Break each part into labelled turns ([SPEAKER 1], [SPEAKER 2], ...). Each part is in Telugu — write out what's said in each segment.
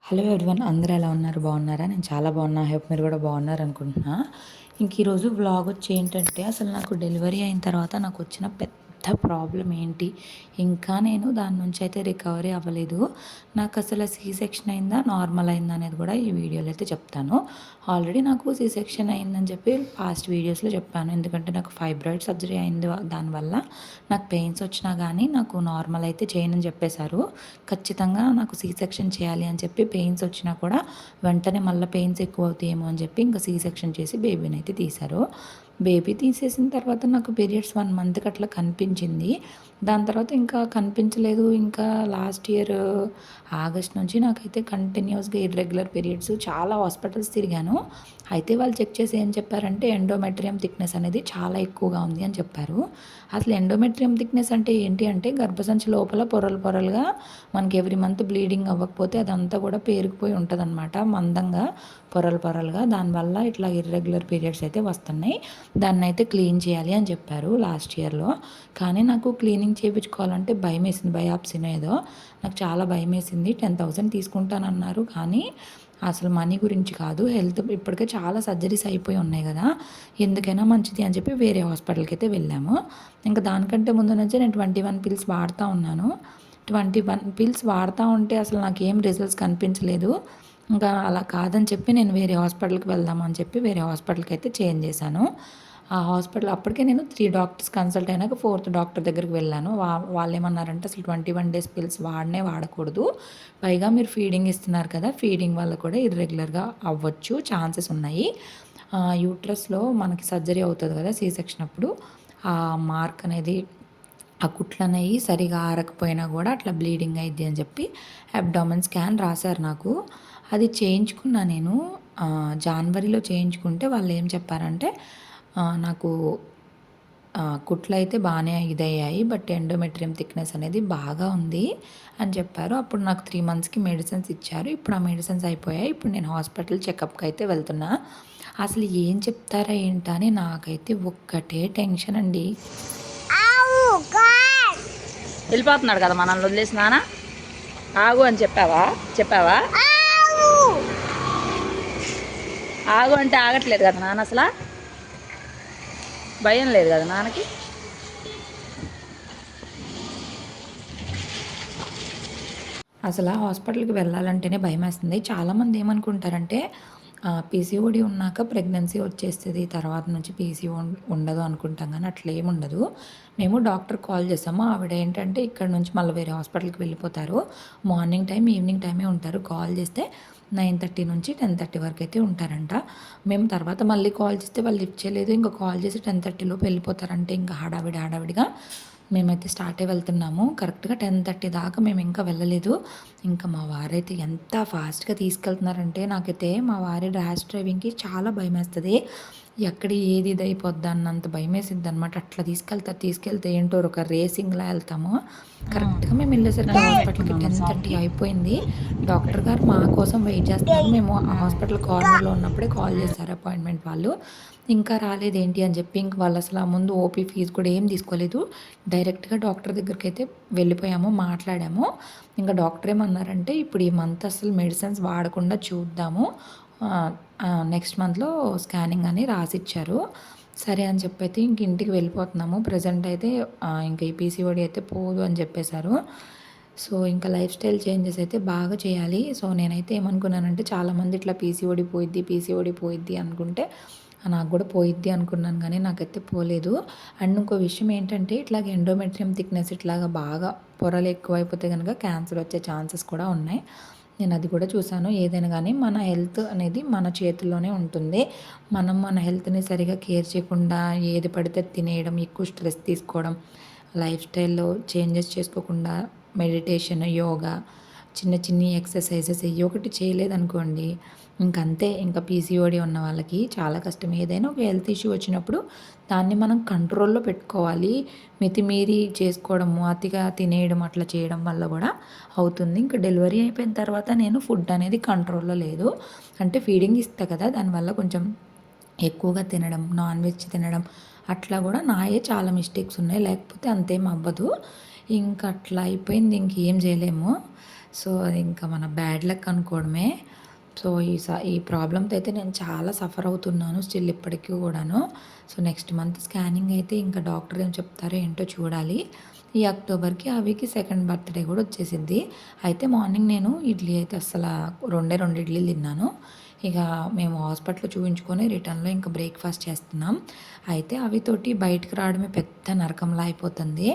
[SPEAKER 1] హలో ఎవ్రీవన్, అందరూ ఎలా ఉన్నారు? బాగున్నారా? నేను చాలా బాగున్నా. హోప్ మీరు కూడా బాగున్నారు అనుకుంటున్నా. ఇంక ఈరోజు వ్లాగ్ వచ్చి ఏంటంటే, అసలు నాకు డెలివరీ అయిన తర్వాత నాకు వచ్చిన పెద్ద ప్రాబ్లం ఏంటి, ఇంకా నేను దాని నుంచి అయితే రికవరీ అవ్వలేదు. నాకు అసలు సీ సెక్షన్ అయిందా, నార్మల్ అయిందా అనేది కూడా ఈ వీడియోలో అయితే చెప్తాను. ఆల్రెడీ నాకు సీ సెక్షన్ అయిందని చెప్పి పాస్ట్ వీడియోస్లో చెప్పాను. ఎందుకంటే నాకు ఫైబ్రాయిడ్ సర్జరీ అయింది, దానివల్ల నాకు పెయిన్స్ వచ్చినా కానీ నాకు నార్మల్ అయితే చేయనని చెప్పేశారు. ఖచ్చితంగా నాకు సీ సెక్షన్ చేయాలి అని చెప్పి పెయిన్స్ వచ్చినా కూడా వెంటనే మళ్ళీ పెయిన్స్ ఎక్కువ అవుతాయేమో అని చెప్పి ఇంకా సీ సెక్షన్ చేసి బేబీని అయితే తీశారు. బేబీ తీసేసిన తర్వాత నాకు పీరియడ్స్ 1 మంత్కి అట్లా కనిపించింది. దాని తర్వాత ఇంకా కనిపించలేదు. ఇంకా లాస్ట్ ఇయర్ ఆగస్ట్ నుంచి నాకైతే కంటిన్యూస్గా ఇర్రెగ్యులర్ పీరియడ్స్, చాలా హాస్పిటల్స్ తిరిగాను. అయితే వాళ్ళు చెక్ చేసి ఏం చెప్పారంటే ఎండోమెట్రియం థిక్నెస్ అనేది చాలా ఎక్కువగా ఉంది అని చెప్పారు. అసలు ఎండోమెట్రియం థిక్నెస్ అంటే ఏంటి అంటే, గర్భసంచి లోపల పొరలు పొరలుగా మనకి ఎవ్రీ మంత్ బ్లీడింగ్ అవ్వకపోతే అదంతా కూడా పేరుకుపోయి ఉంటుందన్నమాట, మందంగా పొరలు పొరలుగా. దానివల్ల ఇట్లా ఇర్రెగ్యులర్ పీరియడ్స్ అయితే వస్తున్నాయి. దాన్ని అయితే క్లీన్ చేయాలి అని చెప్పారు లాస్ట్ ఇయర్లో. కానీ నాకు క్లీనింగ్ చేయించుకోవాలంటే భయం వేసింది, బయాప్సీనో ఏదో. నాకు చాలా భయం వేసింది. 10,000 తీసుకుంటానన్నారు, కానీ అసలు మనీ గురించి కాదు, హెల్త్ ఇప్పటికే చాలా సర్జరీస్ అయిపోయి ఉన్నాయి కదా, ఎందుకైనా మంచిది అని చెప్పి వేరే హాస్పిటల్కి అయితే వెళ్ళాము. ఇంకా దానికంటే ముందు నుంచే నేను 21 పిల్స్ వాడుతూ ఉన్నాను. 21 పిల్స్ వాడుతూ ఉంటే అసలు నాకు ఏం రిజల్ట్స్ కనిపించలేదు. ఇంకా అలా కాదని చెప్పి నేను వేరే హాస్పిటల్కి వెళ్దామని చెప్పి వేరే హాస్పిటల్కి అయితే చేంజ్ చేశాను. ఆ హాస్పిటల్ అప్పటికే నేను 3 డాక్టర్స్ కన్సల్ట్ అయినాక 4th డాక్టర్ దగ్గరికి వెళ్ళాను. వాళ్ళు ఏమన్నారంటే, అసలు 21 డేస్ పిల్స్ వాడకూడదు, పైగా మీరు ఫీడింగ్ ఇస్తున్నారు కదా, ఫీడింగ్ వల్ల కూడా ఇర్రెగ్యులర్గా అవ్వచ్చు, ఛాన్సెస్ ఉన్నాయి. యూట్రస్లో మనకి సర్జరీ అవుతుంది కదా సీ సెక్షన్ అప్పుడు, ఆ మార్క్ అనేది, ఆ కుట్లు అనేవి సరిగా ఆరకపోయినా కూడా అట్లా బ్లీడింగ్ అయింది అని చెప్పి అబ్డామిన్ స్కాన్ రాశారు నాకు. అది చేయించుకున్నా నేను. జనవరిలో చేయించుకుంటే వాళ్ళు ఏం చెప్పారంటే, నాకు కుట్లు అయితే బాగానే ఇదయ్యాయి, బట్ ఎండోమెట్రియం థిక్నెస్ అనేది బాగా ఉంది అని చెప్పారు. అప్పుడు నాకు 3 మంత్స్కి మెడిసిన్స్ ఇచ్చారు. ఇప్పుడు ఆ మెడిసిన్స్ అయిపోయాయి. ఇప్పుడు నేను హాస్పిటల్ చెకప్కి అయితే వెళ్తున్నా. అసలు ఏం చెప్తారా ఏంటా అని నాకైతే ఒక్కటే టెన్షన్ అండి.
[SPEAKER 2] వెళ్ళిపోతున్నాడు కదా మనల్ని వదిలేసి, నాన్న ఆగు అని చెప్పావా ఆగు అంటే ఆగట్లేదు కదా నాన్న, అసలు భయం లేదు కదా నాన్నకి.
[SPEAKER 1] అసలు హాస్పిటల్కి వెళ్ళాలంటేనే భయం వేస్తుంది. చాలామంది ఏమనుకుంటారంటే, పీసీఓడి ఉన్నాక ప్రెగ్నెన్సీ వచ్చేస్తుంది, తర్వాత నుంచి పీసీఓ ఉండదు అనుకుంటాం, కానీ అట్లా ఏమి ఉండదు. మేము డాక్టర్ కాల్ చేసాము. ఆవిడ ఏంటంటే ఇక్కడ నుంచి మళ్ళీ వేరే హాస్పిటల్కి వెళ్ళిపోతారు. మార్నింగ్ టైం, ఈవినింగ్ టైమే ఉంటారు. కాల్ చేస్తే 9:30 నుంచి 10:30 వరకు అయితే ఉంటారంట. మేము తర్వాత మళ్ళీ కాల్ చేస్తే వాళ్ళు లిఫ్ట్ చేయలేదు. ఇంకా కాల్ చేసి 10:30 లోపు వెళ్ళిపోతారంటే ఇంకా హడావిడిగా మేమైతే స్టార్ట్ అయి వెళ్తున్నాము. కరెక్ట్గా 10:30 దాకా మేము ఇంకా వెళ్ళలేదు. ఇంకా మా వారైతే ఎంత ఫాస్ట్గా తీసుకెళ్తున్నారంటే, నాకైతే మా వారి ర్యాష్ డ్రైవింగ్కి చాలా భయం వేస్తుంది. ఎక్కడ ఏది ఇదైపోద్దా అన్నంత భయం వేసిద్ది అనమాట. అట్లా తీసుకెళ్తే ఏంటో ఒక రేసింగ్లా వెళ్తాము. కరెక్ట్గా మేము వెళ్ళేసరికి హాస్పిటల్కి 10:30 అయిపోయింది. డాక్టర్ గారు మా కోసం వెయిట్ చేస్తున్నారు. మేము ఆ హాస్పిటల్ కార్నర్లో ఉన్నప్పుడే కాల్ చేశారు అపాయింట్మెంట్ వాళ్ళు. ఇంకా రాలేదేంటి అని చెప్పి, ఇంక వాళ్ళు అసలు ముందు ఓపీ ఫీజు కూడా ఏం తీసుకోలేదు. డైరెక్ట్గా డాక్టర్ దగ్గరికి అయితే వెళ్ళిపోయాము, మాట్లాడాము. ఇంకా డాక్టర్ ఏమన్నారంటే, ఇప్పుడు ఈ మంత్ అసలు మెడిసిన్స్ వాడకుండా చూద్దాము, నెక్స్ట్ మంత్లో స్కానింగ్ అని రాసిచ్చారు. సరే అని చెప్పి అయితే ఇంక ఇంటికి వెళ్ళిపోతున్నాము. ప్రజెంట్ అయితే ఇంకా ఈ పీసీఓడి అయితే పోదు అని చెప్పేశారు. సో ఇంకా లైఫ్ స్టైల్ చేంజెస్ అయితే బాగా చేయాలి. సో నేనైతే ఏమనుకున్నానంటే, చాలామంది ఇట్లా పీసీఓడి పోయిద్ది అనుకుంటే, నాకు కూడా పోయిద్ది అనుకున్నాను, కానీ నాకైతే పోలేదు. అండ్ ఇంకో విషయం ఏంటంటే, ఇట్లాగ ఎండోమెట్రియం థిక్నెస్ ఇట్లాగ బాగా పొరలు ఎక్కువైపోతే కనుక క్యాన్సర్ వచ్చే ఛాన్సెస్ కూడా ఉన్నాయి. నేను అది కూడా చూశాను. ఏదైనా కానీ మన హెల్త్ అనేది మన చేతుల్లోనే ఉంటుంది. మనం మన హెల్త్ని సరిగా కేర్ చేయకుండా ఏది పడితే తినేయడం, ఎక్కువ స్ట్రెస్ తీసుకోవడం, లైఫ్ స్టైల్లో చేంజెస్ చేసుకోకుండా మెడిటేషన్, యోగా, చిన్న ఎక్సర్సైజెస్ ఒకటి చేయలేదనుకోండి, ఇంకంతే. ఇంకా పీసీఓడి ఉన్న వాళ్ళకి చాలా కష్టం. ఏదైనా ఒక హెల్త్ ఇష్యూ వచ్చినప్పుడు దాన్ని మనం కంట్రోల్లో పెట్టుకోవాలి. మితిమీరి చేసుకోవడము, అతిగా తినేయడం అట్లా చేయడం వల్ల కూడా అవుతుంది. ఇంకా డెలివరీ అయిపోయిన తర్వాత నేను ఫుడ్ అనేది కంట్రోల్లో లేదు. అంటే ఫీడింగ్ ఇస్తా కదా, దానివల్ల కొంచెం ఎక్కువగా తినడం, నాన్ వెజ్ తినడం, అట్లా కూడా నాయే చాలా మిస్టేక్స్ ఉన్నాయి. లేకపోతే అంతేం అవ్వదు. ఇంక అట్లా అయిపోయింది, ఇంకేం చేయలేము. సో అది ఇంకా మన బ్యాడ్ లక్ అనుకోవడమే. సో ఈ ప్రాబ్లమ్‌తో అయితే నేను చాలా సఫర్ అవుతున్నాను స్టిల్ ఇప్పటికి కూడాను. సో నెక్స్ట్ మంత్ స్కానింగ్ అయితే ఇంకా డాక్టర్ ఏం చెప్తారో ఏంటో చూడాలి. ఈ అక్టోబర్‌కి అవికి సెకండ్ బర్త్‌డే కూడా వచ్చేసిద్ది. అయితే మార్నింగ్ నేను ఇడ్లీ అయితే రెండే 2 ఇడ్లీలు తిన్నాను. ఇక మేము హాస్పిటల్‌లో చూయించుకొని రిటర్న్‌లో ఇంకా బ్రేక్‌ఫాస్ట్ చేస్తున్నాం. అయితే అవితోటి బయటికి రావడమే పెద్ద నరకంలా అయిపోతుంది.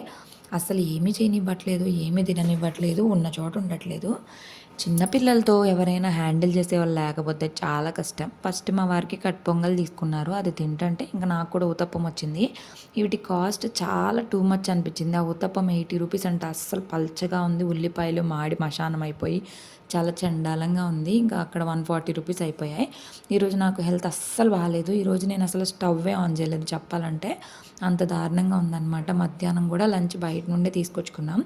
[SPEAKER 1] అసలు ఏమీ చేయనివ్వట్లేదు, ఏమీ తిననివ్వట్లేదు, ఉన్న చోట ఉండట్లేదు. చిన్న పిల్లలతో ఎవరైనా హ్యాండిల్ చేసేవాళ్ళు లేకపోతే చాలా కష్టం. ఫస్ట్ మా వారికి కట్ పొంగల్ తీసుకున్నారు. అది తింటంటే ఇంక నాకు కూడా ఊతప్పం వచ్చింది. వీటి కాస్ట్ చాలా టూ మచ్ అనిపించింది. ఆ ఊతప్పం 80 రూపీస్ అంట. అస్సలు పల్చగా ఉంది. ఉల్లిపాయలు మాడి మశానం అయిపోయి చాలా చండాలంగా ఉంది. ఇంకా అక్కడ 140 రూపీస్ అయిపోయాయి. ఈరోజు నాకు హెల్త్ అస్సలు బాగాలేదు. ఈరోజు నేను అసలు స్టవ్వే ఆన్ చేయలేదు చెప్పాలంటే. అంత దారుణంగా ఉందన్నమాట. మధ్యాహ్నం కూడా లంచ్ బయట నుండే తీసుకొచ్చుకున్నాం.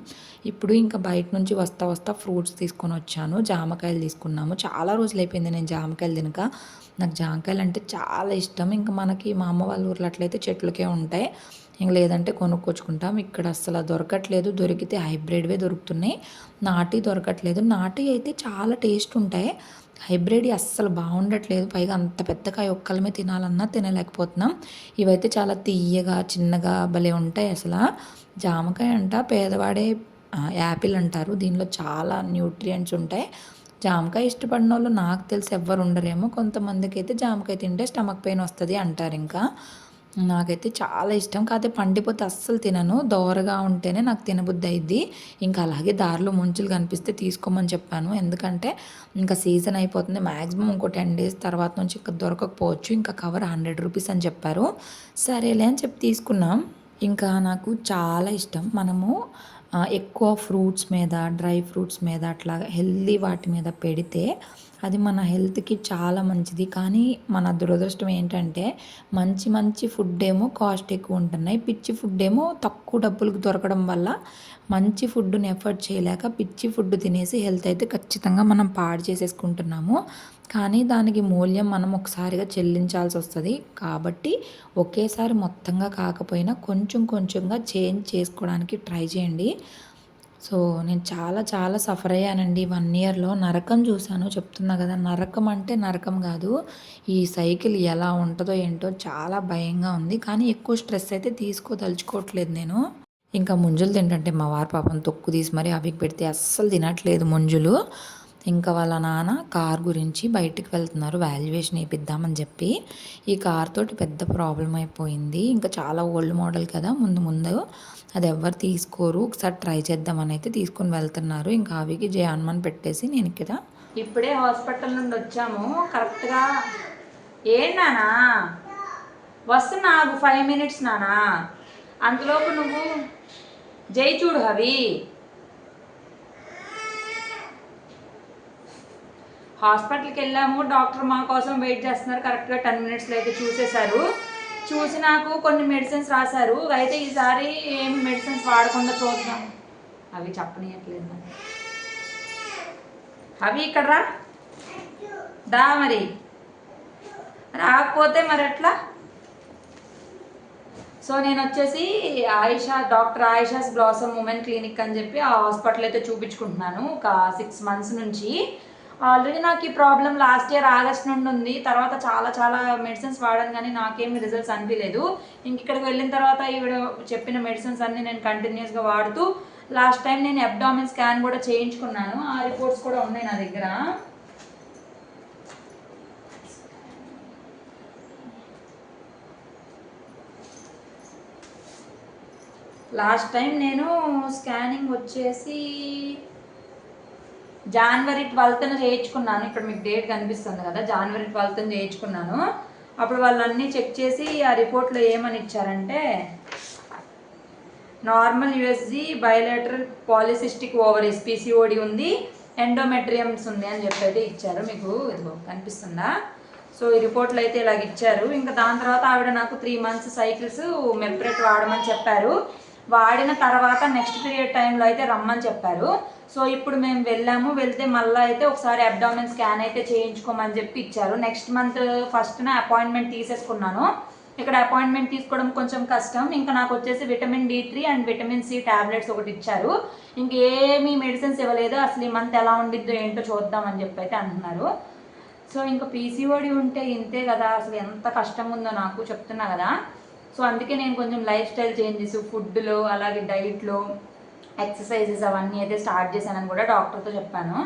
[SPEAKER 1] ఇప్పుడు ఇంకా బయట నుంచి వస్తా ఫ్రూట్స్ తీసుకొని వచ్చాను. జామకాయలు తీసుకున్నాము. చాలా రోజులు అయిపోయింది నేను జామకాయలు తినక. నాకు జామకాయలు అంటే చాలా ఇష్టం. ఇంకా మనకి మా అమ్మ వాళ్ళ ఊర్లో అట్లయితే చెట్లకే ఉంటాయి. ఇంక లేదంటే కొనుక్కొచ్చుకుంటాం. ఇక్కడ అస్సలు దొరకట్లేదు. దొరికితే హైబ్రిడ్వే దొరుకుతున్నాయి. నాటి దొరకట్లేదు. నాటి అయితే చాలా టేస్ట్ ఉంటాయి. హైబ్రిడ్ అస్సలు బాగుండట్లేదు. పైగా అంత పెద్ద కాయ ఒక్కలమే తినాలన్నా తినలేకపోతున్నాం. ఇవైతే చాలా తియ్యగా చిన్నగా భలే ఉంటాయి అసలు. జామకాయ అంట పేదవాడే యాపిల్ అంటారు. దీనిలో చాలా న్యూట్రియంట్స్ ఉంటాయి. జామకాయ ఇష్టపడినోళ్ళు నాకు తెలిసి ఎవ్వరు ఉండరేమో. కొంతమందికైతే జామకాయ తింటే స్టమక్ పెయిన్ వస్తది అంటారు ఇంకా. నాకైతే చాలా ఇష్టం. కాకపోతే పండిపోతే అస్సలు తినను. దోరగా ఉంటేనే నాకు తినబుద్ధి అయిద్ది. ఇంకా అలాగే దారిలో ముంచులు కనిపిస్తే తీసుకోమని చెప్పాను. ఎందుకంటే ఇంకా సీజన్ అయిపోతుంది. మ్యాక్సిమం ఇంకో 10 డేస్ తర్వాత నుంచి ఇంకా దొరకకపోవచ్చు. ఇంకా కవర్ 100 రూపీస్ అని చెప్పారు. సరేలే అని చెప్పి తీసుకున్నాం. ఇంకా నాకు చాలా ఇష్టం. మనము ఎక్కువ ఫ్రూట్స్ మీద, డ్రై ఫ్రూట్స్ మీద అట్లా హెల్తీ వాటి మీద పెడితే అది మన హెల్త్‌కి చాలా మంచిది. కానీ మన దురదృష్టం ఏంటంటే మంచి మంచి ఫుడ్ ఏమో కాస్ట్ ఎక్కువ ఉంటున్నాయి. పిచ్చి ఫుడ్ ఏమో తక్కువ డబ్బులకు దొరకడం వల్ల మంచి ఫుడ్‌ని ఎఫర్డ్ చేయలేక పిచ్చి ఫుడ్ తినేసి హెల్త్ అయితే ఖచ్చితంగా మనం పాడు చేసేసుకుంటున్నాము. కానీ దానికి మూల్యం మనం ఒకసారిగా చెల్లించాల్సి వస్తది. కాబట్టి ఒకేసారి మొత్తంగా కాకపోయినా కొంచెం కొంచెంగా చేంజ్ చేసుకోవడానికి ట్రై చేయండి. సో, నేను చాలా చాలా సఫర్ అయ్యానండి 1 ఇయర్‌లో. నరకం చూశాను చెప్తున్నా కదా! నరకం అంటే నరకం కాదు. ఈ సైకిల్ ఎలా ఉంటదో ఏంటో చాలా భయంగా ఉంది. కానీ ఎక్కువ స్ట్రెస్ అయితే తీసుకోదలుచుకోవట్లేదు నేను. ఇంకా ముంజులు తింటంటే మా వారు పాపం తొక్కు తీసి మరి అవికి పెడితే అస్సలు తినట్లేదు ముంజులు. ఇంకా వాళ్ళ నాన్న కార్ గురించి బయటికి వెళ్తున్నారు వాల్యుయేషన్ ఏపిద్దామని చెప్పి. ఈ కార్ తోటి పెద్ద ప్రాబ్లమ్ అయిపోయింది. ఇంకా చాలా ఓల్డ్ మోడల్ కదా! ముందు ముందు అది ఎవ్వరు తీసుకోరు. ఒకసారి ట్రై చేద్దామని అయితే తీసుకొని వెళ్తున్నారు. ఇంకా అవికి జే హనుమాన్ పెట్టేసి నేను ఇక్కడ
[SPEAKER 2] ఇప్పుడే హాస్పిటల్ నుండి వచ్చాము కరెక్ట్గా. నానా వస్తున్నా, 5 మినిట్స్ నానా. అంతలోపు నువ్వు జై చూడు అవి. హాస్పిటల్కి వెళ్ళాము. డాక్టర్ మా కోసం వెయిట్ చేస్తున్నారు. కరెక్ట్గా 10 మినిట్స్లో అయితే చూసేశారు. చూసి నాకు కొన్ని మెడిసిన్స్ రాశారు. అయితే ఈసారి ఏమి మెడిసిన్స్ వాడకుండా చూద్దాం. అవి చెప్పనీయట్లేదు నాకు. అవి ఇక్కడ దా మరి. రాకపోతే మరి ఎట్లా? సో నేను వచ్చేసి doctor Ayesha's blossom women clinic అని చెప్పి ఆ హాస్పిటల్ అయితే చూపించుకుంటున్నాను ఒక 6 మంత్స్ నుంచి. ఆల్రెడీ నాకు ఈ ప్రాబ్లం లాస్ట్ ఇయర్ ఆగస్ట్ నుండి ఉంది. తర్వాత చాలా చాలా మెడిసిన్స్ వాడాను కానీ నాకేమి రిజల్ట్స్ అనిపించలేదు. ఇంక ఇక్కడికి వెళ్ళిన తర్వాత ఈవిడ చెప్పిన మెడిసిన్స్ అన్నీ నేను కంటిన్యూస్గా వాడుతూ లాస్ట్ టైం నేను అబ్డామిన్ స్కాన్ కూడా చేయించుకున్నాను. ఆ రిపోర్ట్స్ కూడా ఉన్నాయి నా దగ్గర. లాస్ట్ టైం నేను స్కానింగ్ వచ్చేసి జనవరి 12న చేయించుకున్నాను. ఇక్కడ మీకు డేట్ కనిపిస్తుంది కదా, జనవరి 12న చేయించుకున్నాను. అప్పుడు వాళ్ళన్నీ చెక్ చేసి ఆ రిపోర్ట్లో ఏమని ఇచ్చారంటే normal USG, bilateral polycystic ovaries PCOD ఉంది, ఎండోమెట్రియమ్స్ ఉంది అని చెప్పి ఇచ్చారు. మీకు ఇదిగో కనిపిస్తుందా? సో ఈ రిపోర్ట్లు అయితే ఇలాగ ఇచ్చారు. ఇంకా దాని తర్వాత ఆవిడ నాకు 3 మంత్స్ సైకిల్స్ మెప్రెట్ వాడమని చెప్పారు. వాడిన తర్వాత నెక్స్ట్ పీరియడ్ టైంలో అయితే రమ్మని చెప్పారు. సో ఇప్పుడు మేము వెళ్తే మళ్ళీ అయితే ఒకసారి అబ్డామిన్ స్కాన్ అయితే చేయించుకోమని చెప్పి ఇచ్చారు. నెక్స్ట్ మంత్ 1న అపాయింట్మెంట్ తీసేసుకున్నాను. ఇక్కడ అపాయింట్మెంట్ తీసుకోవడం కొంచెం కష్టం. ఇంకా నాకు వచ్చేసి vitamin D3 and vitamin C tablets ఒకటి ఇచ్చారు. ఇంకేమీ మెడిసిన్స్ ఇవ్వలేదు. అసలు ఈ మంత్ ఎలా ఉండిద్దో ఏంటో చూద్దామని చెప్పి అయితే అంటున్నారు. సో ఇంకా PCOD ఉంటే ఇంతే కదా, అసలు ఎంత కష్టంగా ఉందో నాకు చెప్తున్నా కదా. సో అందుకే నేను కొంచెం లైఫ్ స్టైల్ చేంజెస్, ఫుడ్లో అలాగే డైట్లో ఎక్సర్సైజెస్ అవన్నీ అయితే స్టార్ట్ చేశానని కూడా డాక్టర్తో చెప్పాను.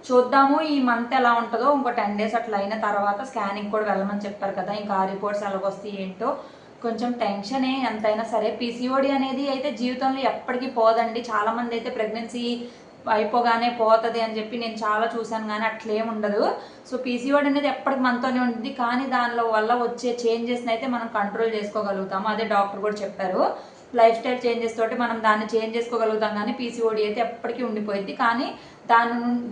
[SPEAKER 2] చూద్దాము ఈ మంత్ ఎలా ఉంటుందో. ఇంకో 10 days అట్లా అయిన తర్వాత స్కానింగ్ కూడా వెళ్ళమని చెప్పారు కదా. ఇంకా ఆ రిపోర్ట్స్ ఎలాగొస్తాయి ఏంటో కొంచెం టెన్షనే ఎంతైనా సరే. PCOD అనేది అయితే జీవితంలో ఎప్పటికీ పోదండి. చాలామంది అయితే ప్రెగ్నెన్సీ అయిపోగానే పోతుంది అని చెప్పి నేను చాలా చూశాను, కానీ అట్లేం ఉండదు. సో PCOD అనేది ఎప్పటికి మనతోనే ఉంటుంది, కానీ దానిలో వల్ల వచ్చే చేంజెస్ని అయితే మనం కంట్రోల్ చేసుకోగలుగుతాము. అదే డాక్టర్ కూడా చెప్పారు. లైఫ్ స్టైల్ చేంజెస్ తోటి మనం దాన్ని చేంజ్ చేసుకోగలుగుతాం, కానీ PCOD అయితే ఎప్పటికీ ఉండిపోయింది. కానీ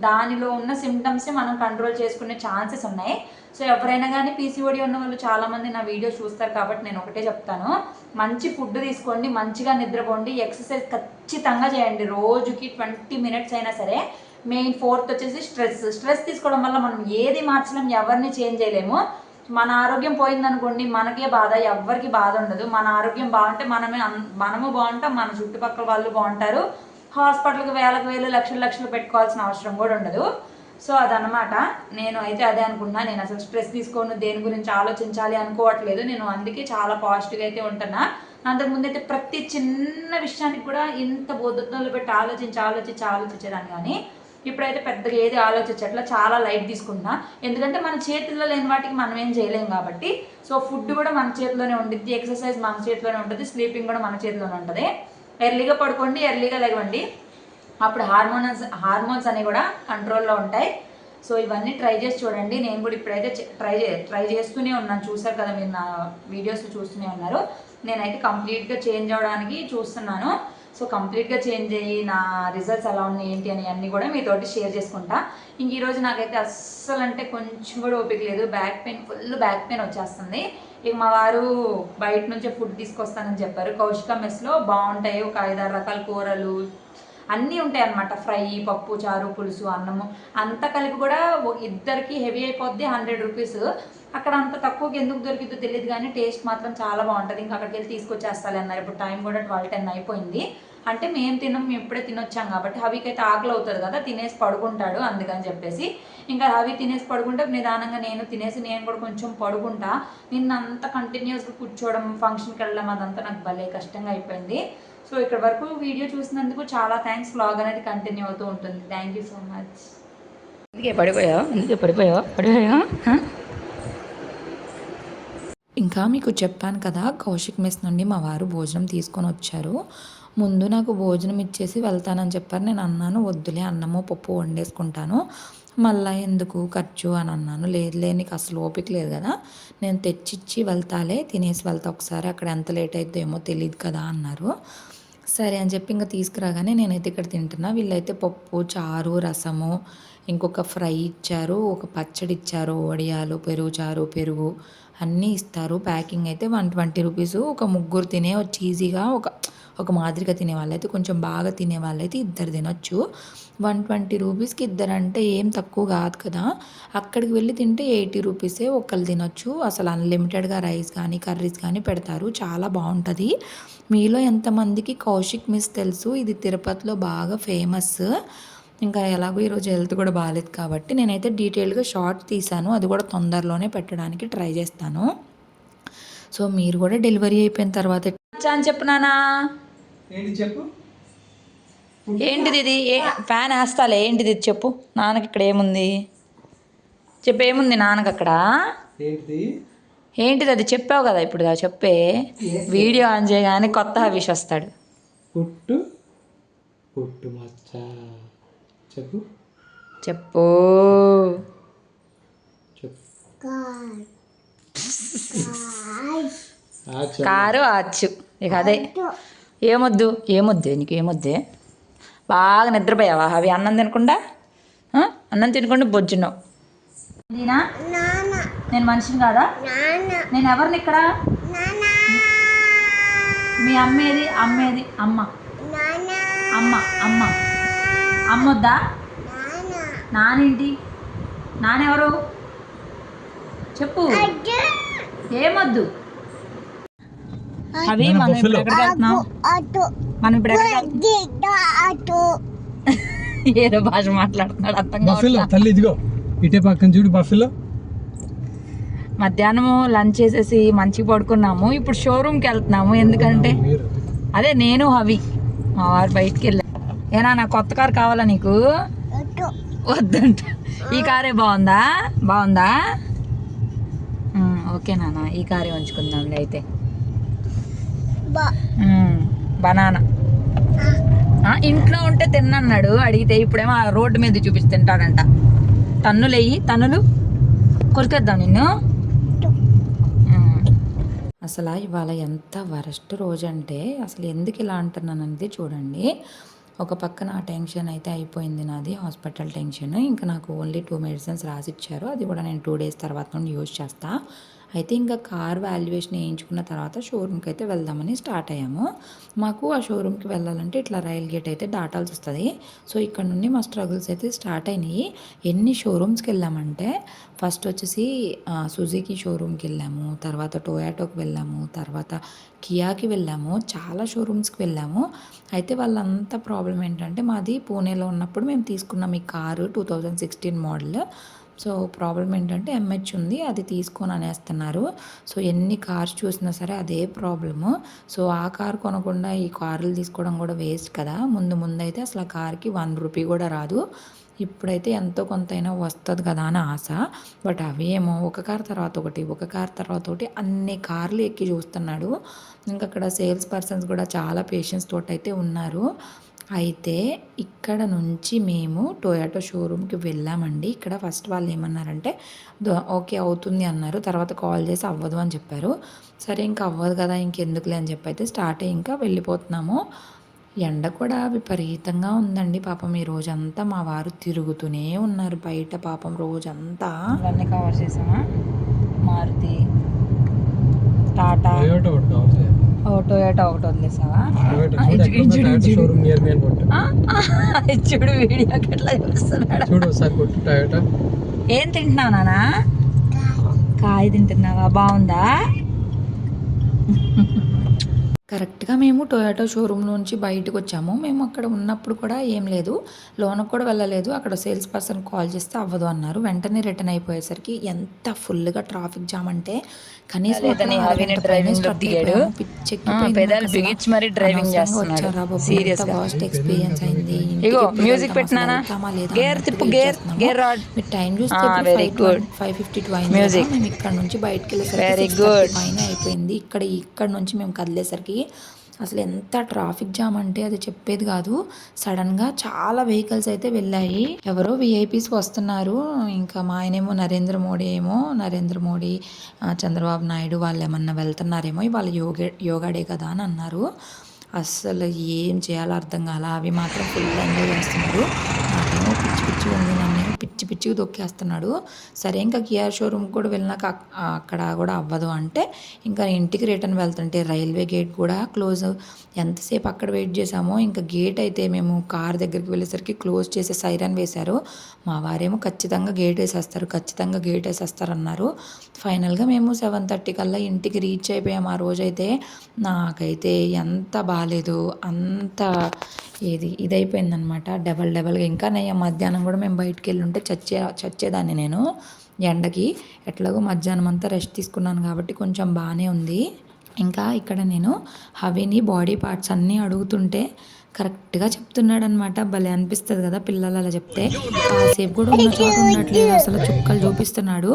[SPEAKER 2] దానిలో ఉన్న సిమ్టమ్స్ని మనం కంట్రోల్ చేసుకునే ఛాన్సెస్ ఉన్నాయి. సో ఎవరైనా కానీ PCOD ఉన్న వాళ్ళు చాలామంది నా వీడియోస్ చూస్తారు కాబట్టి నేను ఒకటే చెప్తాను, మంచి ఫుడ్ తీసుకోండి, మంచిగా నిద్రపోండి, ఎక్సర్సైజ్ ఖచ్చితంగా చేయండి. రోజుకి 20 minutes అయినా సరే. మెయిన్ 4th వచ్చేసి స్ట్రెస్ తీసుకోవడం వల్ల మనం ఏది మార్చలేం, ఎవరిని చేంజ్ చేయలేము. మన ఆరోగ్యం పోయిందనుకోండి మనకే బాధ, ఎవరికి బాధ ఉండదు. మన ఆరోగ్యం బాగుంటే మనము బాగుంటాం, మన చుట్టుపక్కల వాళ్ళు బాగుంటారు. హాస్పిటల్కి వేలు లక్షలు పెట్టుకోవాల్సిన అవసరం కూడా ఉండదు. సో అదనమాట. నేను అయితే అదే అనుకున్నా. నేను అసలు స్ట్రెస్ తీసుకోను, దేని గురించి ఆలోచించాలి అనుకోవట్లేదు. నేను అందుకే చాలా పాజిటివ్గా అయితే ఉంటున్నా. అంతకుముందు అయితే ప్రతి చిన్న విషయానికి కూడా ఇంత బోధనలు పెట్టి ఆలోచించేదాన్ని, కానీ ఇప్పుడైతే పెద్దగా ఏది ఆలోచించట్లా, చాలా లైట్ తీసుకుంటున్నా. ఎందుకంటే మన చేతుల్లో లేని వాటికి మనం ఏం చేయలేం కాబట్టి. సో ఫుడ్ కూడా మన చేతిలోనే ఉండిద్ది, ఎక్సర్సైజ్ మన చేతిలోనే ఉంటుంది, స్లీపింగ్ కూడా మన చేతిలోనే ఉంటుంది. ఎర్లీగా పడుకోండి, ఎర్లీగా లేవండి, అప్పుడు హార్మోన్స్ అనేవి కూడా కంట్రోల్లో ఉంటాయి. సో ఇవన్నీ ట్రై చేసి చూడండి. నేను కూడా ఇప్పుడైతే ట్రై చేస్తూనే ఉన్నాను. చూసారు కదా మీరు, నా వీడియోస్లో చూస్తూనే ఉన్నారు. నేనైతే కంప్లీట్గా చేంజ్ అవ్వడానికి చూస్తున్నాను. సో కంప్లీట్గా చేంజ్ అయ్యి నా రిజల్ట్స్ ఎలా ఉన్నాయి ఏంటి అని అన్నీ కూడా మీతోటి షేర్ చేసుకుంటా. ఇంక ఈరోజు నాకైతే అస్సలు అంటే కొంచెం కూడా ఓపిక లేదు. ఫుల్ బ్యాక్ పెయిన్ వచ్చేస్తుంది. ఇక మా వారు బయట నుంచే ఫుడ్ తీసుకొస్తానని చెప్పారు. కౌశిక మెస్లో బాగుంటాయి, ఒక 5-6 రకాల కూరలు అన్నీ ఉంటాయి అన్నమాట. ఫ్రై, పప్పు, చారు, పులుసు, అన్నము అంతా కలిపి కూడా ఇద్దరికి హెవీ అయిపోద్ది. 100 rupees. అక్కడ అంత తక్కువకి ఎందుకు దొరికిద్దో తెలియదు, కానీ టేస్ట్ మాత్రం చాలా బాగుంటుంది. ఇంకా అక్కడికి వెళ్ళి తీసుకొచ్చేస్తాలి అన్నారు. ఇప్పుడు టైం కూడా 12-10 అయిపోయింది. అంటే మేము ఇప్పుడే తినొచ్చాం కాబట్టి హవికి అయితే ఆకలి అవుతుంది కదా, తినేసి పడుకుంటాడు. అందుకని చెప్పేసి ఇంకా హవి తినేసి పడుకుంటే నిదానంగా నేను కూడా కొంచెం పడుకుంటా. నిన్నంతా కంటిన్యూస్గా కూర్చోవడం, ఫంక్షన్కి వెళ్ళడం అదంతా నాకు భలే కష్టంగా అయిపోయింది. సో ఇక్కడ వరకు వీడియో చూసినందుకు చాలా థ్యాంక్స్. వ్లాగ్ అనేది కంటిన్యూ అవుతూ ఉంటుంది. Thank you so much. అందుకే పడిపోయావా?
[SPEAKER 1] ఇంకా మీకు చెప్పాను కదా, కౌశిక్ మెస్ నుండి మా వారు భోజనం తీసుకొని వచ్చారు. ముందు నాకు భోజనం ఇచ్చేసి వెళ్తానని చెప్పారు. నేను అన్నాను, వద్దులే, అన్నము పప్పు వండేసుకుంటాను, మళ్ళీ ఎందుకు ఖర్చు అని అన్నాను. లేదులే, నీకు అసలు ఓపిక లేదు కదా, నేను తెచ్చిచ్చి వెళ్తాలే, తినేసి వెళ్తా, ఒకసారి అక్కడ ఎంత లేట్ అవుతుందో ఏమో తెలియదు కదా అన్నారు. సరే అని చెప్పి ఇంకా తీసుకురాగానే నేనైతే ఇక్కడ తింటున్నా. వీళ్ళైతే పప్పు, చారు, రసము, ఇంకొక ఫ్రై ఇచ్చారు, ఒక పచ్చడి ఇచ్చారు, వడియాలు, పెరుగు చారు, పెరుగు అన్నీ ఇస్తారు. ప్యాకింగ్ అయితే 120 rupees. ఒక ముగ్గురు తినేవచ్చు ఈజీగా. ఒక మాదిరిగా తినే వాళ్ళైతే, కొంచెం బాగా తినే వాళ్ళైతే ఇద్దరు తినొచ్చు. 120 rupeesకి ఇద్దరంటే ఏం తక్కువ కాదు కదా. అక్కడికి వెళ్ళి తింటే 80 rupees ఒకళ్ళు తినొచ్చు. అసలు అన్లిమిటెడ్గా రైస్ కానీ కర్రీస్ కానీ పెడతారు, చాలా బాగుంటుంది. మీలో ఎంతమందికి కౌశిక్ మెస్ తెలుసు? ఇది తిరుపతిలో బాగా ఫేమస్. ఇంకా ఎలాగో ఈరోజు హెల్త్ కూడా బాగాలేదు కాబట్టి నేనైతే డీటెయిల్గా షార్ట్ తీసాను. అది కూడా తొందరలోనే పెట్టడానికి ట్రై చేస్తాను. సో మీరు కూడా డెలివరీ అయిపోయిన తర్వాత
[SPEAKER 2] అని చెప్పు నానా.
[SPEAKER 3] చెప్పు,
[SPEAKER 2] ఏంటిది ఇది? ఫ్యాన్ వేస్తాలే. ఏంటిది చెప్పు నాన్నకి. ఇక్కడ ఏముంది చెప్పు, ఏముంది నాన్నకి అక్కడ? ఏంటిది అది? చెప్పావు కదా ఇప్పుడు, చెప్పే. వీడియో ఆన్ చేయగానే కొత్త హవిష్ వస్తాడు.
[SPEAKER 3] పుట్టు మచ్చ చెప్పు
[SPEAKER 2] చెప్పు. కారు ఆచ్చు. ఇక అదే. ఏమొద్దు నీకు, ఏమొద్దే? బాగా నిద్రపోయావా అవి? అన్నం తినకుండా బొజ్జున్నావు. నేను మనిషిని కాదా? నేను ఎవరిని ఇక్కడ? మీ అమ్మేది? అమ్మొద్దా? నానేంటి? నానెవరు చెప్పు. ఏమొద్దు? అవి మనం ఇప్పుడు ఎక్కడికి వెళ్తున్నాం? మనం ఇప్పుడు ఏదో భాష మాట్లాడుతున్నాడు అర్థం
[SPEAKER 3] బఫెలో తల్లి ఇదిగో ఇటే పక్కన చూడు బఫెలో.
[SPEAKER 2] మధ్యాహ్నం లంచ్ చేసేసి మంచిగా పడుకున్నాము. ఇప్పుడు షోరూమ్కి వెళ్తున్నాము. ఎందుకంటే
[SPEAKER 3] మీరు
[SPEAKER 2] అదే నేను అవి మా వారు బయటికి వెళ్ళా. ఏనా నా కొత్త కారు కావాలా నీకు? వద్దంట. ఈ కారే బాగుందా? బాగుందా? ఓకే నాన్న, ఈ కారే ఉంచుకుందాంలే అయితే. బనానా ఇంట్లో ఉంటే తిన్నన్నాడు. అడిగితే ఇప్పుడేమో రోడ్డు మీద చూపించి తింటాడంట. తన్నులేయి, తన్నులు కొరికేద్దాం నిన్ను.
[SPEAKER 1] అసలు ఇవాళ ఎంత వరస్ట్ రోజు అంటే అసలు ఎందుకు ఇలా అంటున్నాను అనేది చూడండి. ఒక పక్కన ఆ టెన్షన్ అయితే అయిపోయింది నాది, హాస్పిటల్ టెన్షన్. ఇంకా నాకు ఓన్లీ 2 మెడిసిన్స్ రాసిచ్చారు. అది కూడా నేను 2 డేస్ తర్వాత నుండి యూజ్ చేస్తా. అయితే ఇంకా కార్ వాల్యుయేషన్ వేయించుకున్న తర్వాత షోరూమ్కి అయితే వెళ్దామని స్టార్ట్ అయ్యాము. మాకు ఆ షోరూమ్కి వెళ్ళాలంటే ఇట్లా రైల్ గేట్ అయితే దాటాల్సి వస్తుంది. సో ఇక్కడ నుండి మా స్ట్రగుల్స్ అయితే స్టార్ట్ అయినాయి. ఎన్ని షోరూమ్స్కి వెళ్ళామంటే ఫస్ట్ వచ్చేసి సుజుకి షోరూమ్కి వెళ్ళాము, తర్వాత టొయాటోకి వెళ్ళాము, తర్వాత కియాకి వెళ్ళాము, చాలా షోరూమ్స్కి వెళ్ళాము. అయితే వాళ్ళంతా ప్రాబ్లం ఏంటంటే మాది పూణేలో ఉన్నప్పుడు మేము తీసుకున్నాం ఈ కారు 2016 మోడల్. సో ప్రాబ్లం ఏంటంటే ఎంహెచ్ ఉంది, అది తీసుకొని అనేస్తున్నారు. సో ఎన్ని కార్స్ చూసినా సరే అదే ప్రాబ్లము. సో ఆ కారు కొనకుండా ఈ కార్లు తీసుకోవడం కూడా వేస్ట్ కదా. ముందు అయితే అసలు ఆ కార్కి 1 రూపీ కూడా రాదు. ఇప్పుడైతే ఎంతో కొంతైనా వస్తుంది కదా అని ఆశ. బట్ అవి ఏమో ఒక కార్ తర్వాత ఒకటి, ఒక కార్ తర్వాత ఒకటి అన్ని కార్లు ఎక్కి చూస్తున్నాడు. ఇంకా అక్కడ సేల్స్ పర్సన్స్ కూడా చాలా పేషెన్స్ తోటి అయితే ఉన్నారు. అయితే ఇక్కడ నుంచి మేము టొయాటో షోరూమ్కి వెళ్ళామండి. ఇక్కడ ఫస్ట్ వాళ్ళు ఏమన్నారంటే ఓకే అవుతుంది అన్నారు. తర్వాత కాల్ చేసి అవ్వదు అని చెప్పారు. సరే ఇంకా అవ్వదు కదా ఇంకెందుకులే అని చెప్పి అయితే స్టార్ట్ అయ్యి ఇంకా వెళ్ళిపోతున్నాము. ఎండ కూడా విపరీతంగా ఉందండి. పాపం ఈ రోజంతా మా వారు తిరుగుతూనే ఉన్నారు బయట పాపం రోజంతా.
[SPEAKER 2] ఇవన్నీ కవర్ చేసామా? మారుతి, టాటా, టొయాటో ఒకటి వదిలేసావా? చూడు వీడియోకి ఎట్లా చూస్తున్నాడు.
[SPEAKER 3] చూడు ఒకసారి కొట్టు టొయాటో.
[SPEAKER 2] ఏం తింటున్నావు నాన్న? కాయ తింటున్నావా? బాగుందా?
[SPEAKER 1] కరెక్ట్గా మేము టొయాటో షోరూమ్ నుంచి బయటకు వచ్చాము. మేము అక్కడ ఉన్నప్పుడు కూడా ఏం లేదు, లోనకు కూడా వెళ్ళలేదు. అక్కడ సేల్స్ పర్సన్ కాల్ చేస్తే అవ్వదు అన్నారు. వెంటనే రిటర్న్ అయిపోయేసరికి ఎంత ఫుల్గా ట్రాఫిక్ జామ్ అంటే కనీసం ఎక్స్పీరియన్స్ అయింది.
[SPEAKER 2] మ్యూజిక్ పెట్టినా గేర్ తిప్పు, గేర్
[SPEAKER 1] టైం చూస్తే 5:52 అయింది. మేము ఇక్కడ నుంచి బయటకు వెళ్ళేసరికి పైన అయిపోయింది. ఇక్కడ నుంచి మేము కదిలేసరికి అసలు ఎంత ట్రాఫిక్ జామ్ అంటే అది చెప్పేది కాదు. సడన్గా చాలా వెహికల్స్ అయితే వెళ్ళాయి. ఎవరో విఐపీస్ వస్తున్నారు. ఇంకా మా ఆయనేమో నరేంద్ర మోడీ చంద్రబాబు నాయుడు వాళ్ళు ఏమన్నా వెళ్తున్నారేమో, ఇవాళ యోగా డే కదా అని అన్నారు. అస్సలు ఏం చేయాలో అర్థం కాల. అవి మాత్రం ఫుల్ ఎంజాయ్ చేస్తున్నారు. నాకేమో పిచ్చి ఉంది, నన్నేమో పిచ్చిగా తొక్కేస్తున్నాడు. సరే ఇంకా కియా షోరూమ్ కూడా వెళ్ళినాక అక్కడ కూడా అవ్వదు అంటే ఇంకా ఇంటికి రిటర్న్ వెళ్తుంటే రైల్వే గేట్ కూడా క్లోజ్. ఎంతసేపు అక్కడ వెయిట్ చేసామో. ఇంకా గేట్ అయితే మేము కార్ దగ్గరికి వెళ్ళేసరికి క్లోజ్ చేసే సైరన్ వేశారు. మా వారేమో ఖచ్చితంగా గేట్ వేసేస్తారు అన్నారు. ఫైనల్గా మేము 7:30 కల్లా ఇంటికి రీచ్ అయిపోయాము. ఆ రోజైతే నాకైతే ఎంత బాగాలేదు, అంత ఇదైపోయిందనమాట. డబల్గా. ఇంకా నేను మధ్యాహ్నం కూడా మేము బయటికి వెళ్ళి ఉంటే చచ్చేదాన్ని నేను ఎండకి. ఎట్లాగో మధ్యాహ్నం అంతా రెస్ట్ తీసుకున్నాను కాబట్టి కొంచెం బాగానే ఉంది. ఇంకా ఇక్కడ నేను హవీని బాడీ పార్ట్స్ అన్నీ అడుగుతుంటే కరెక్ట్గా చెప్తున్నాడు అనమాట. భలే అనిపిస్తుంది కదా పిల్లలు అలా చెప్తే. కాసేపు కూడా ఉన్న చోట ఉండట్లేదు, అసలు చుక్కలు చూపిస్తున్నాడు.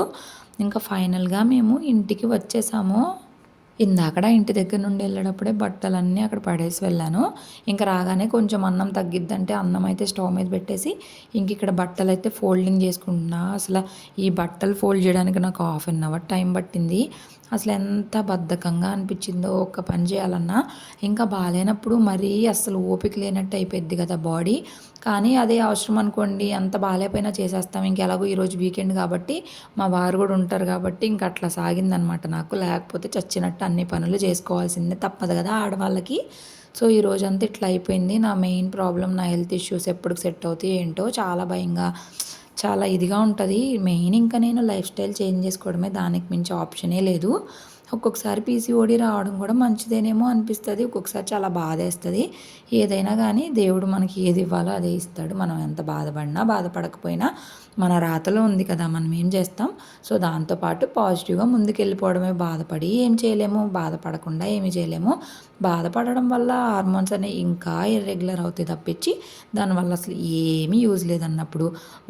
[SPEAKER 1] ఇంకా ఫైనల్గా మేము ఇంటికి వచ్చేసాము. ఇందాకడ ఇంటి దగ్గర నుండి వెళ్ళేటప్పుడే బట్టలన్నీ అక్కడ పడేసి వెళ్ళాను. ఇంకా రాగానే కొంచెం అన్నం తగ్గిద్దంటే అన్నం అయితే స్టవ్ మీద పెట్టేసి ఇంక ఇక్కడ బట్టలు అయితే ఫోల్డింగ్ చేసుకుంటున్నా. అసలు ఈ బట్టలు ఫోల్డ్ చేయడానికి నాకు 1/2 అవర్ టైం పట్టింది. అసలు ఎంత బద్ధకంగా అనిపించిందో ఒక పని చేయాలన్నా. ఇంకా బాగాలేనప్పుడు మరీ అసలు ఓపిక లేనట్టు అయిపోద్ది కదా బాడీ. కానీ అదే అవసరం అనుకోండి, అంత బాగాలేపోయినా చేసేస్తాం. ఇంకెలాగో ఈరోజు వీకెండ్ కాబట్టి మా వారు కూడా ఉంటారు కాబట్టి ఇంక అట్లా సాగిందనమాట నాకు. లేకపోతే చచ్చినట్టు అన్ని పనులు చేసుకోవాల్సిందే, తప్పదు కదా ఆడవాళ్ళకి. సో ఈ రోజంతా ఇట్లా అయిపోయింది. నా మెయిన్ ప్రాబ్లం నా హెల్త్ ఇష్యూస్ ఎప్పుడు సెట్ అవుతాయి ఏంటో చాలా భయంగా, చాలా ఇదిగా ఉంటుంది. మెయిన్ ఇంకా నేను లైఫ్ స్టైల్ చేంజ్ చేసుకోవడమే, దానికి మించి ఆప్షనే లేదు. ఒక్కొక్కసారి పీసీఓడి రావడం కూడా మంచిదేనేమో అనిపిస్తుంది, ఒక్కొక్కసారి చాలా బాధేస్తుంది. ఏదైనా కానీ దేవుడు మనకి ఏది ఇవ్వాలో అదే ఇస్తాడు. మనం ఎంత బాధపడినా బాధపడకపోయినా మన రాతలో ఉంది కదా, మనం ఏం చేస్తాం. సో దాంతోపాటు పాజిటివ్గా ముందుకెళ్ళిపోవడమే. బాధపడి ఏం చేయలేము, బాధపడకుండా ఏమీ చేయలేము. బాధపడడం వల్ల హార్మోన్స్ అనేవి ఇంకా ఇర్రెగ్యులర్ అవుతాయి తప్పించి దానివల్ల అసలు ఏమీ యూజ్ లేదన్నప్పుడు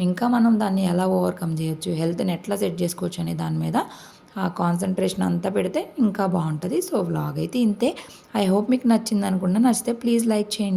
[SPEAKER 1] ఇంకా మనం దాన్ని ఎలా ఓవర్కమ్ చేయొచ్చు, హెల్త్ని ఎట్లా సెట్ చేసుకోవచ్చు అనే దాని మీద ఆ కాన్సన్ట్రేషన్ అంతా పెడితే ఇంకా బాగుంటుంది. సో వ్లాగ్ అయితే ఇంతే. ఐ హోప్ మీకు నచ్చింది అనుకుంటా. నచ్చితే ప్లీజ్ లైక్ చేయండి.